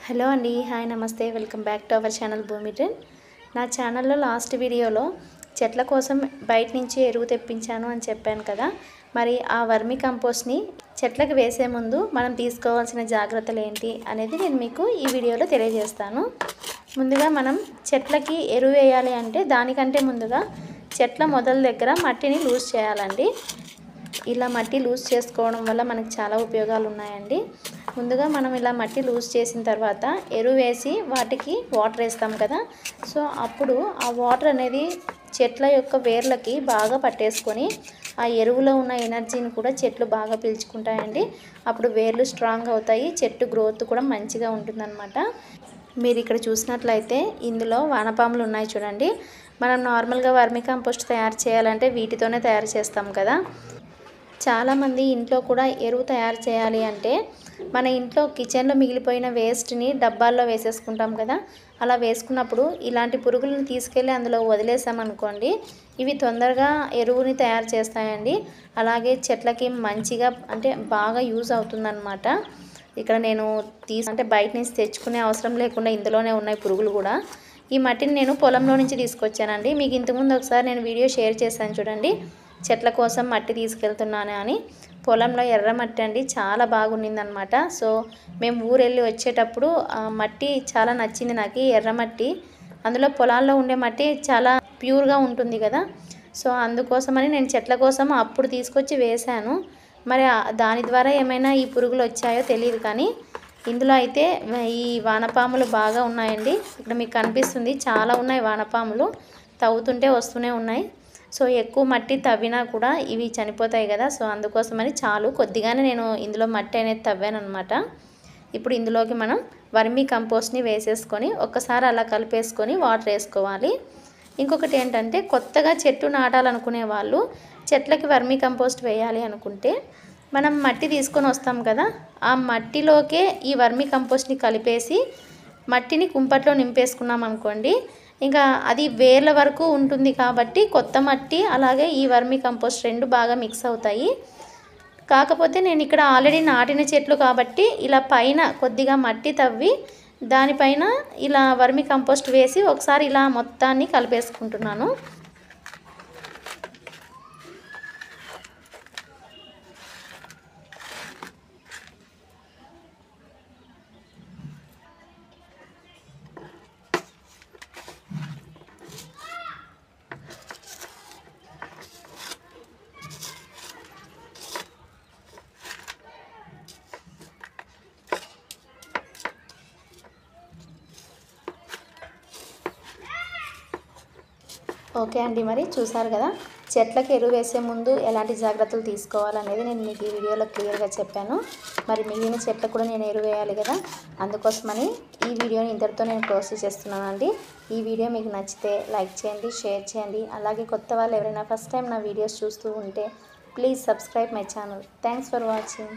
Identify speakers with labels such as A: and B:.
A: Hello అండి, hi, నమస్తే, welcome back to our channel భూమి ట్రెండ్. నా ఛానల్లో లాస్ట్ వీడియోలో చెట్ల కోసం బయట నుంచి ఎరువు తెప్పించాను అని చెప్పాను కదా. మరి ఆ వర్మి కంపోస్ట్ని చెట్లకు వేసే ముందు మనం తీసుకోవాల్సిన జాగ్రత్తలు ఏంటి అనేది నేను మీకు ఈ వీడియోలో తెలియజేస్తాను. ముందుగా మనం చెట్లకి ఎరువు వేయాలి అంటే దానికంటే ముందుగా చెట్ల మొదల దగ్గర మట్టిని లూజ్ చేయాలండి. ఇలా మట్టి లూజ్ చేసుకోవడం వల్ల మనకు చాలా ఉపయోగాలు ఉన్నాయండి. ముందుగా మనం ఇలా మట్టి లూజ్ చేసిన తర్వాత ఎరువు వేసి వాటికి వాటర్ వేస్తాం కదా. సో అప్పుడు ఆ వాటర్ అనేది చెట్ల యొక్క వేర్లకి బాగా పట్టేసుకొని ఆ ఎరువులో ఉన్న ఎనర్జీని కూడా చెట్లు బాగా పీల్చుకుంటాయండి. అప్పుడు వేర్లు స్ట్రాంగ్ అవుతాయి, చెట్టు గ్రోత్ కూడా మంచిగా ఉంటుందన్నమాట. మీరు ఇక్కడ చూసినట్లయితే ఇందులో వానపాములు ఉన్నాయి చూడండి. మనం నార్మల్గా వర్మి కంపోస్ట్ తయారు చేయాలంటే వీటితోనే తయారు చేస్తాం కదా. చాలామంది ఇంట్లో కూడా ఎరువు తయారు చేయాలి అంటే మన ఇంట్లో కిచెన్లో మిగిలిపోయిన వేస్ట్ని డబ్బాల్లో వేసేసుకుంటాం కదా. అలా వేసుకున్నప్పుడు ఇలాంటి పురుగులను తీసుకెళ్ళి అందులో వదిలేసామనుకోండి, ఇవి తొందరగా ఎరువుని తయారు చేస్తాయండి. అలాగే చెట్లకి మంచిగా అంటే బాగా యూజ్ అవుతుందన్నమాట. ఇక్కడ నేను అంటే బయట నుంచి తెచ్చుకునే అవసరం లేకుండా ఇందులోనే ఉన్నాయి పురుగులు కూడా. ఈ మట్టిని నేను పొలంలో నుంచి తీసుకొచ్చానండి. మీకు ఇంతకుముందు ఒకసారి నేను వీడియో షేర్ చేశాను చూడండి, చెట్ల కోసం మట్టి తీసుకెళ్తున్నాను అని. పొలంలో ఎర్రమట్టి అండి, చాలా బాగుండిందనమాట. సో మేము ఊరెళ్ళి వచ్చేటప్పుడు మట్టి చాలా నచ్చింది నాకు, ఎర్రమట్టి. అందులో పొలాల్లో ఉండే మట్టి చాలా ప్యూర్గా ఉంటుంది కదా. సో అందుకోసమని నేను చెట్ల కోసం అప్పుడు తీసుకొచ్చి వేశాను. మరి దాని ద్వారా ఏమైనా ఈ పురుగులు వచ్చాయో తెలియదు, కానీ ఇందులో అయితే ఈ వానపాములు బాగా ఉన్నాయండి. ఇక్కడ మీకు కనిపిస్తుంది, చాలా ఉన్నాయి వానపాములు, తవ్వుతుంటే వస్తూనే ఉన్నాయి. సో ఎక్కువ మట్టి తవ్వినా కూడా ఇవి చనిపోతాయి కదా. సో అందుకోసమని కొద్దిగానే నేను ఇందులో మట్టి అనేది తవ్వాను అనమాట. ఇప్పుడు ఇందులోకి మనం వర్మీ కంపోస్ట్ని వేసేసుకొని ఒక్కసారి అలా కలిపేసుకొని వాటర్ వేసుకోవాలి. ఇంకొకటి ఏంటంటే, కొత్తగా చెట్టు నాటాలనుకునే వాళ్ళు చెట్లకి వర్మీ కంపోస్ట్ వేయాలి అనుకుంటే మనం మట్టి తీసుకొని వస్తాం కదా, ఆ మట్టిలోకే ఈ వర్మీ కంపోస్ట్ని కలిపేసి మట్టిని కుంపట్లో నింపేసుకున్నాం అనుకోండి, ఇంకా అది వేర్ల వరకు ఉంటుంది. కాబట్టి కొత్త మట్టి అలాగే ఈ వర్మీ కంపోస్ట్ రెండు బాగా మిక్స్ అవుతాయి. కాకపోతే నేను ఇక్కడ ఆల్రెడీ నాటిన చెట్లు కాబట్టి ఇలా పైన కొద్దిగా మట్టి తవ్వి దానిపైన ఇలా వర్మీ కంపోస్ట్ వేసి ఒకసారి ఇలా మొత్తాన్ని కలిపేసుకుంటున్నాను. ఓకే అండి, మరి చూసారు కదా, చెట్లకి ఎరువు వేసే ముందు ఎలాంటి జాగ్రత్తలు తీసుకోవాలనేది నేను మీకు ఈ వీడియోలో క్లియర్గా చెప్పాను. మరి మిగిలిన చెట్లకు కూడా నేను ఎరువు వేయాలి కదా, అందుకోసమని ఈ వీడియోని ఇంతటితో నేను క్లోజ్ చేస్తున్నానండి. ఈ వీడియో మీకు నచ్చితే లైక్ చేయండి, షేర్ చేయండి. అలాగే కొత్త వాళ్ళు ఎవరైనా ఫస్ట్ టైం నా వీడియోస్ చూస్తూ ఉంటే please subscribe my channel. Thanks for watching.